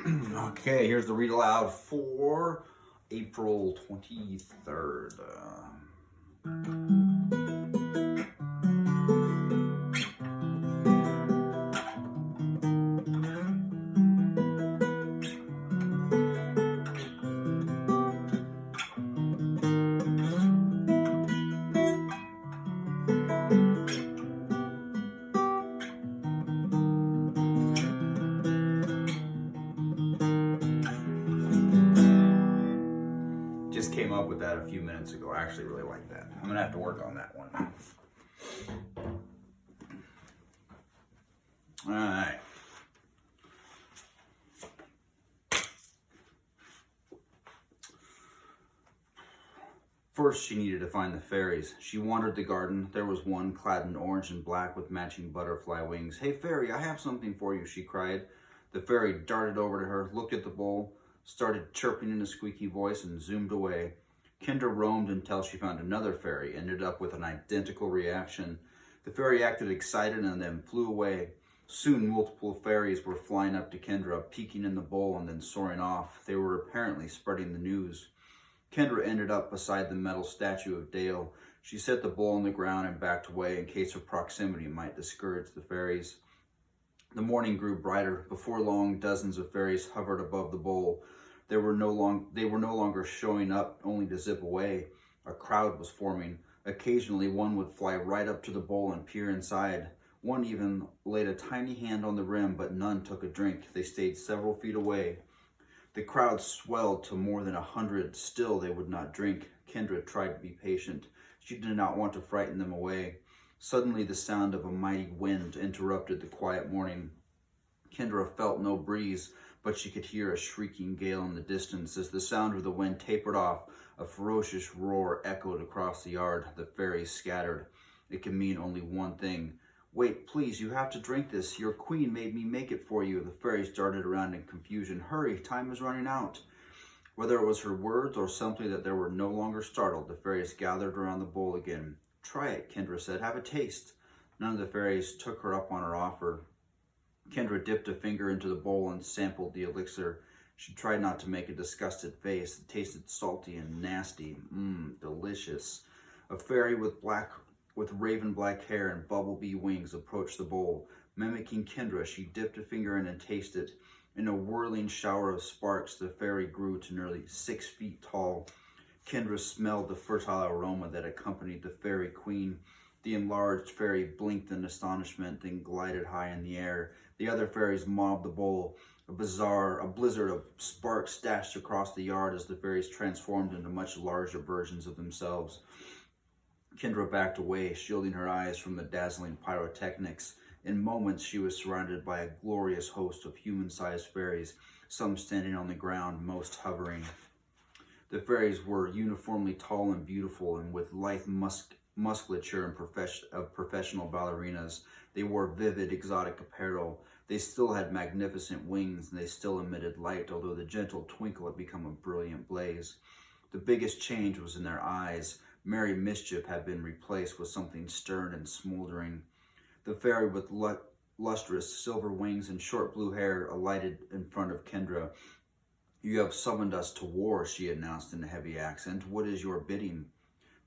Okay, here's the read aloud for April 23rd. Just came up with that a few minutes ago. I actually really like that. I'm gonna have to work on that one. All right. First, she needed to find the fairies. She wandered the garden. There was one clad in orange and black with matching butterfly wings. "Hey, fairy, I have something for you," she cried. The fairy darted over to her, looked at the bowl, started chirping in a squeaky voice, and zoomed away. Kendra roamed until she found another fairy, ended up with an identical reaction. The fairy acted excited and then flew away. Soon, multiple fairies were flying up to Kendra, peeking in the bowl and then soaring off. They were apparently spreading the news. Kendra ended up beside the metal statue of Dale. She set the bowl on the ground and backed away in case her proximity might discourage the fairies. The morning grew brighter. Before long, dozens of fairies hovered above the bowl. They were no longer showing up only to zip away. A crowd was forming. Occasionally, one would fly right up to the bowl and peer inside. One even laid a tiny hand on the rim, but none took a drink. They stayed several feet away. The crowd swelled to more than 100. Still, they would not drink. Kendra tried to be patient. She did not want to frighten them away. Suddenly, the sound of a mighty wind interrupted the quiet morning. Kendra felt no breeze, but she could hear a shrieking gale in the distance. As the sound of the wind tapered off, a ferocious roar echoed across the yard. The fairies scattered. It could mean only one thing. "Wait, please, you have to drink this. Your queen made me make it for you." The fairies darted around in confusion. "Hurry, time is running out." Whether it was her words or simply that they were no longer startled, the fairies gathered around the bowl again. "Try it," Kendra said. "Have a taste." None of the fairies took her up on her offer. Kendra dipped a finger into the bowl and sampled the elixir. She tried not to make a disgusted face. It tasted salty and nasty. Delicious. A fairy with raven black hair and bumblebee wings approached the bowl. Mimicking Kendra, she dipped a finger in and tasted. In a whirling shower of sparks, the fairy grew to nearly 6 feet tall. Kendra smelled the fertile aroma that accompanied the fairy queen. The enlarged fairy blinked in astonishment, then glided high in the air. The other fairies mobbed the bowl. A blizzard of sparks dashed across the yard as the fairies transformed into much larger versions of themselves. Kendra backed away, shielding her eyes from the dazzling pyrotechnics. In moments, she was surrounded by a glorious host of human-sized fairies, some standing on the ground, most hovering. The fairies were uniformly tall and beautiful, and with lithe musculature and professional ballerinas. They wore vivid, exotic apparel. They still had magnificent wings, and they still emitted light, although the gentle twinkle had become a brilliant blaze. The biggest change was in their eyes. Merry mischief had been replaced with something stern and smoldering. The fairy with lustrous silver wings and short blue hair alighted in front of Kendra. "You have summoned us to war," she announced in a heavy accent. "What is your bidding?"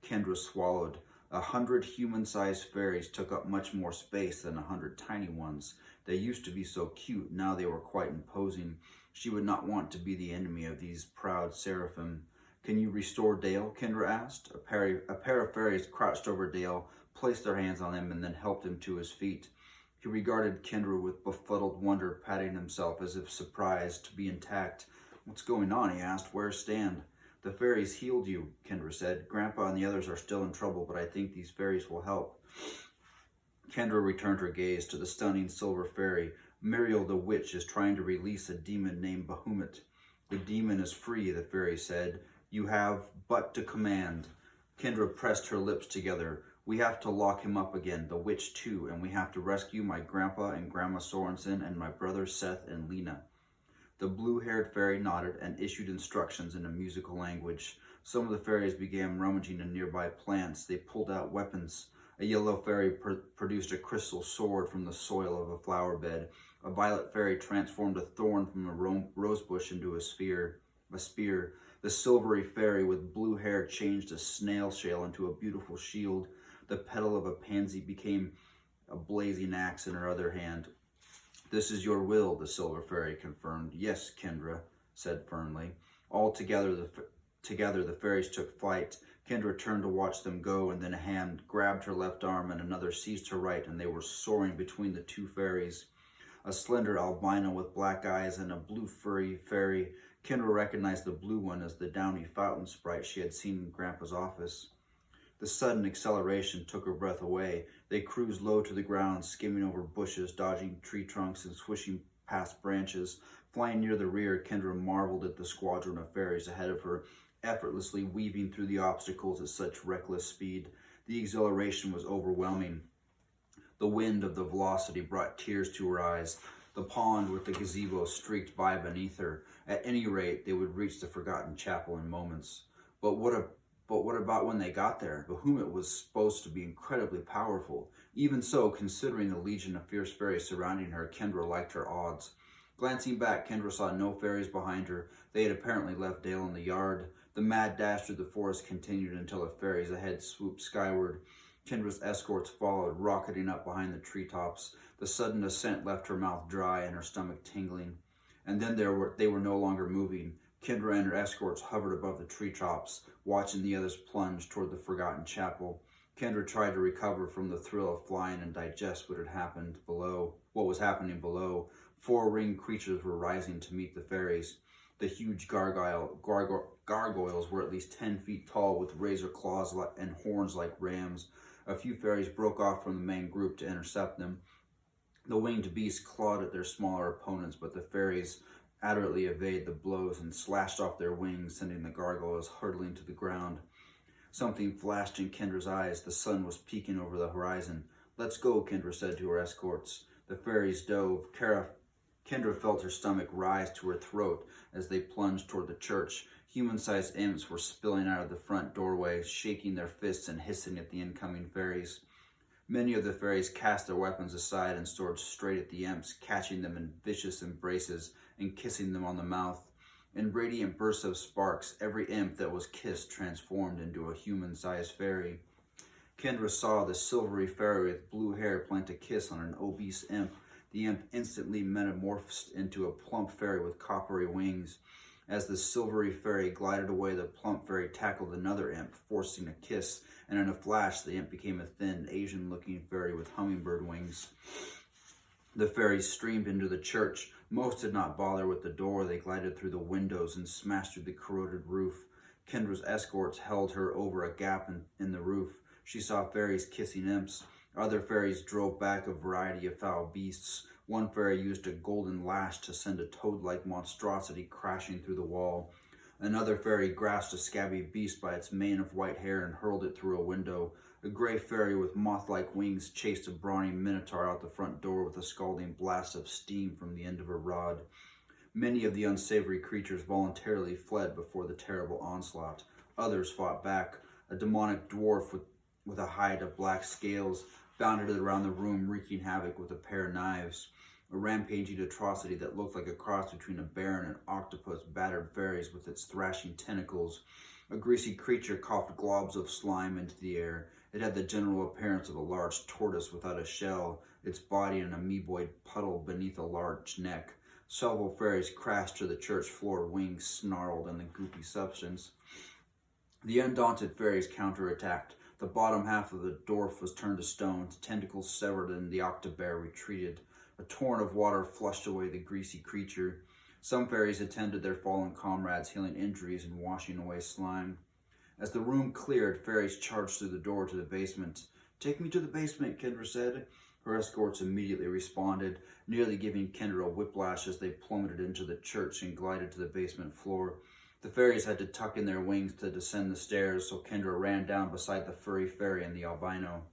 Kendra swallowed. 100 human-sized fairies took up much more space than 100 tiny ones. They used to be so cute, now they were quite imposing. She would not want to be the enemy of these proud seraphim. "Can you restore Dale?" Kendra asked. A pair of fairies crouched over Dale, placed their hands on him, and then helped him to his feet. He regarded Kendra with befuddled wonder, patting himself as if surprised to be intact. "What's going on?" he asked. "Where's Stan?" "The fairies healed you," Kendra said. "Grandpa and the others are still in trouble, but I think these fairies will help." Kendra returned her gaze to the stunning silver fairy. "Muriel the witch is trying to release a demon named Bahamut." "The demon is free," the fairy said. "You have but to command." Kendra pressed her lips together. "We have to lock him up again, the witch too, and we have to rescue my grandpa and grandma Sorensen and my brothers Seth and Lena." The blue-haired fairy nodded and issued instructions in a musical language. Some of the fairies began rummaging in nearby plants. They pulled out weapons. A yellow fairy produced a crystal sword from the soil of a flower bed. A violet fairy transformed a thorn from a rose bush into a spear. The silvery fairy with blue hair changed a snail shell into a beautiful shield. The petal of a pansy became a blazing axe in her other hand. "This is your will," the silver fairy confirmed. "Yes," Kendra said firmly. All together, the fairies took flight. Kendra turned to watch them go, and then a hand grabbed her left arm and another seized her right, and they were soaring between the two fairies. A slender albino with black eyes and a blue furry fairy. Kendra recognized the blue one as the downy fountain sprite she had seen in Grandpa's office. The sudden acceleration took her breath away. They cruised low to the ground, skimming over bushes, dodging tree trunks, and swishing past branches. Flying near the rear, Kendra marveled at the squadron of fairies ahead of her, effortlessly weaving through the obstacles at such reckless speed. The exhilaration was overwhelming. The wind of the velocity brought tears to her eyes. The pond with the gazebo streaked by beneath her. At any rate, they would reach the forgotten chapel in moments. But what about when they got there? Bahamut was supposed to be incredibly powerful. Even so, considering the legion of fierce fairies surrounding her, Kendra liked her odds. Glancing back, Kendra saw no fairies behind her. They had apparently left Dale in the yard. The mad dash through the forest continued until the fairies ahead swooped skyward. Kendra's escorts followed, rocketing up behind the treetops. The sudden ascent left her mouth dry and her stomach tingling. And then they were no longer moving. Kendra and her escorts hovered above the treetops, watching the others plunge toward the forgotten chapel. Kendra tried to recover from the thrill of flying and digest what was happening below. Four ringed creatures were rising to meet the fairies. The huge gargoyles were at least 10 feet tall, with razor claws and horns like rams. A few fairies broke off from the main group to intercept them. The winged beasts clawed at their smaller opponents, but the fairies adroitly evaded the blows and slashed off their wings, sending the gargoyles hurtling to the ground. Something flashed in Kendra's eyes. The sun was peeking over the horizon. "Let's go," Kendra said to her escorts. The fairies dove. Kendra felt her stomach rise to her throat as they plunged toward the church. Human-sized imps were spilling out of the front doorway, shaking their fists and hissing at the incoming fairies. Many of the fairies cast their weapons aside and soared straight at the imps, catching them in vicious embraces and kissing them on the mouth. In radiant bursts of sparks, every imp that was kissed transformed into a human-sized fairy. Kendra saw the silvery fairy with blue hair plant a kiss on an obese imp. The imp instantly metamorphosed into a plump fairy with coppery wings. As the silvery fairy glided away, the plump fairy tackled another imp, forcing a kiss, and in a flash, the imp became a thin, Asian-looking fairy with hummingbird wings. The fairies streamed into the church. Most did not bother with the door. They glided through the windows and smashed through the corroded roof. Kendra's escorts held her over a gap in the roof. She saw fairies kissing imps. Other fairies drove back a variety of foul beasts. One fairy used a golden lash to send a toad-like monstrosity crashing through the wall. Another fairy grasped a scabby beast by its mane of white hair and hurled it through a window. A gray fairy with moth-like wings chased a brawny minotaur out the front door with a scalding blast of steam from the end of her rod. Many of the unsavory creatures voluntarily fled before the terrible onslaught. Others fought back. A demonic dwarf with a hide of black scales bounded around the room, wreaking havoc with a pair of knives. A rampaging atrocity that looked like a cross between a bear and an octopus battered fairies with its thrashing tentacles. A greasy creature coughed globs of slime into the air. It had the general appearance of a large tortoise without a shell, its body an amoeboid puddle beneath a large neck. Several fairies crashed to the church floor, wings snarled in the goopy substance. The undaunted fairies counterattacked. The bottom half of the dwarf was turned to stone, tentacles severed, and the octobear retreated. A torrent of water flushed away the greasy creature. Some fairies attended their fallen comrades, healing injuries and washing away slime. As the room cleared, fairies charged through the door to the basement. "Take me to the basement," Kendra said. Her escorts immediately responded, nearly giving Kendra a whiplash as they plummeted into the church and glided to the basement floor. The fairies had to tuck in their wings to descend the stairs, so Kendra ran down beside the furry fairy and the albino.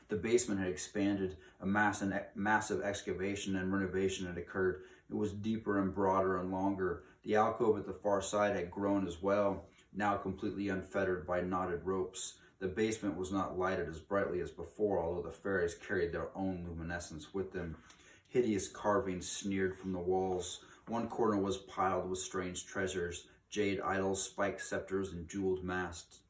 The basement had expanded. A massive excavation and renovation had occurred. It was deeper and broader and longer. The alcove at the far side had grown as well, now completely unfettered by knotted ropes. The basement was not lighted as brightly as before, although the fairies carried their own luminescence with them. Hideous carvings sneered from the walls. One corner was piled with strange treasures, jade idols, spiked scepters, and jeweled masks.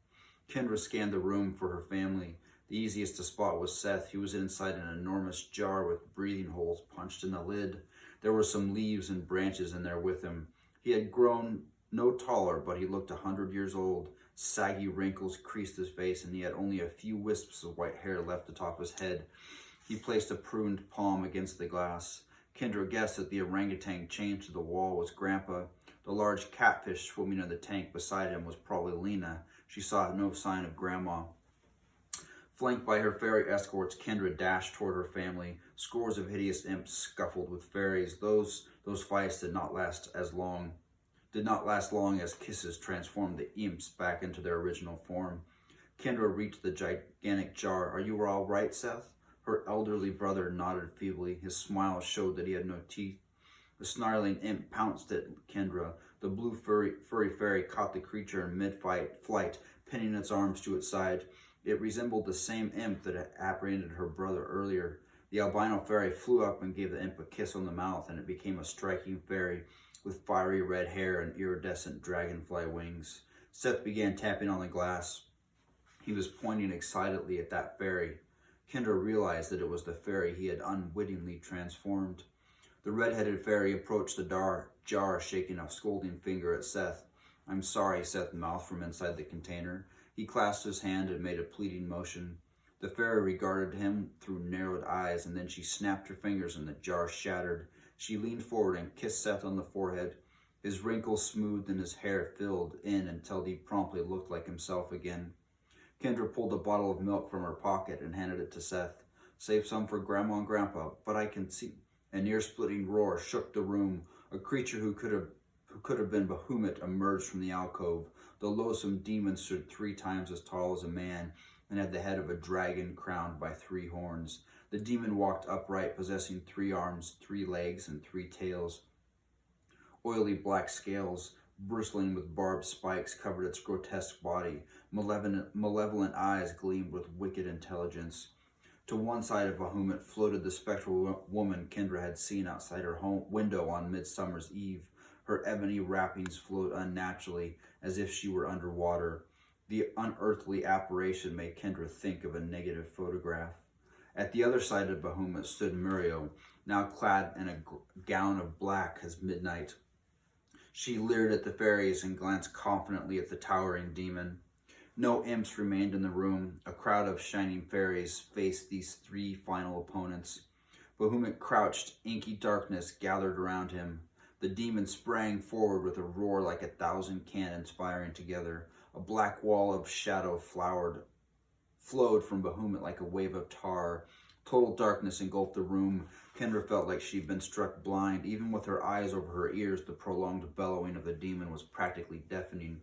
Kendra scanned the room for her family. The easiest to spot was Seth. He was inside an enormous jar with breathing holes punched in the lid. There were some leaves and branches in there with him. He had grown no taller, but he looked 100 years old. Saggy wrinkles creased his face, and he had only a few wisps of white hair left atop his head. He placed a pruned palm against the glass. Kendra guessed that the orangutan chained to the wall was Grandpa. The large catfish swimming in the tank beside him was probably Lena. She saw no sign of Grandma. Flanked by her fairy escorts, Kendra dashed toward her family. Scores of hideous imps scuffled with fairies. Those fights did not last long as kisses transformed the imps back into their original form. Kendra reached the gigantic jar. "Are you all right, Seth?" Her elderly brother nodded feebly. His smile showed that he had no teeth. The snarling imp pounced at Kendra. The blue furry fairy caught the creature in mid-flight, pinning its arms to its side. It resembled the same imp that had apprehended her brother earlier. The albino fairy flew up and gave the imp a kiss on the mouth, and it became a striking fairy with fiery red hair and iridescent dragonfly wings. Seth began tapping on the glass. He was pointing excitedly at that fairy. Kendra realized that it was the fairy he had unwittingly transformed. The red-headed fairy approached the jar, shaking a scolding finger at Seth. "I'm sorry," Seth mouthed from inside the container. He clasped his hand and made a pleading motion. The fairy regarded him through narrowed eyes, and then she snapped her fingers and the jar shattered. She leaned forward and kissed Seth on the forehead. His wrinkles smoothed and his hair filled in until he promptly looked like himself again. Kendra pulled a bottle of milk from her pocket and handed it to Seth. "Save some for Grandma and Grandpa, but I can see..." An ear-splitting roar shook the room. A creature who could have been Bahamut emerged from the alcove. The loathsome demon stood 3 times as tall as a man and had the head of a dragon crowned by 3 horns. The demon walked upright, possessing 3 arms, 3 legs, and 3 tails. Oily black scales, bristling with barbed spikes, covered its grotesque body. Malevolent eyes gleamed with wicked intelligence. To one side of Bahamut floated the spectral woman Kendra had seen outside her home window on Midsummer's Eve. Her ebony wrappings flowed unnaturally, as if she were underwater. The unearthly apparition made Kendra think of a negative photograph. At the other side of Bahamut stood Muriel, now clad in a gown of black as midnight. She leered at the fairies and glanced confidently at the towering demon. No imps remained in the room. A crowd of shining fairies faced these 3 final opponents. Bahamut crouched. Inky darkness gathered around him. The demon sprang forward with a roar like 1,000 cannons firing together. A black wall of shadow flowed from Bahamut like a wave of tar. Total darkness engulfed the room. Kendra felt like she'd been struck blind. Even with her eyes over her ears, the prolonged bellowing of the demon was practically deafening.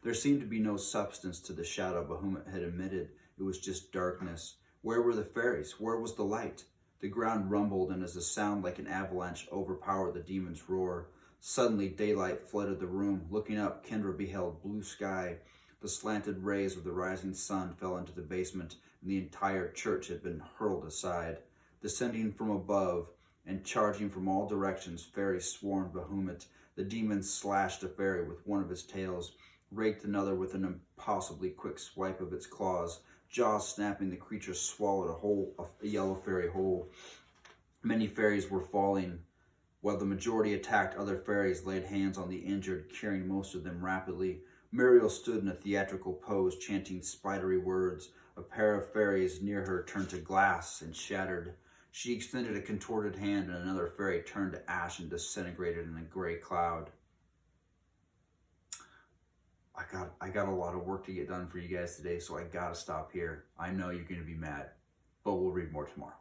There seemed to be no substance to the shadow Bahamut had emitted. It was just darkness. Where were the fairies? Where was the light? The ground rumbled, and as a sound like an avalanche overpowered the demon's roar, suddenly daylight flooded the room. Looking up, Kendra beheld blue sky. The slanted rays of the rising sun fell into the basement, and the entire church had been hurled aside. Descending from above and charging from all directions, fairies swarmed Bahamut. The demon slashed a fairy with one of its tails, raked another with an impossibly quick swipe of its claws. Jaws snapping, the creature swallowed a yellow fairy whole. Many fairies were falling. While the majority attacked, other fairies laid hands on the injured, curing most of them rapidly. Muriel stood in a theatrical pose, chanting spidery words. A pair of fairies near her turned to glass and shattered. She extended a contorted hand, and another fairy turned to ash and disintegrated in a gray cloud. I got a lot of work to get done for you guys today, so I gotta stop here. I know you're gonna be mad, but we'll read more tomorrow.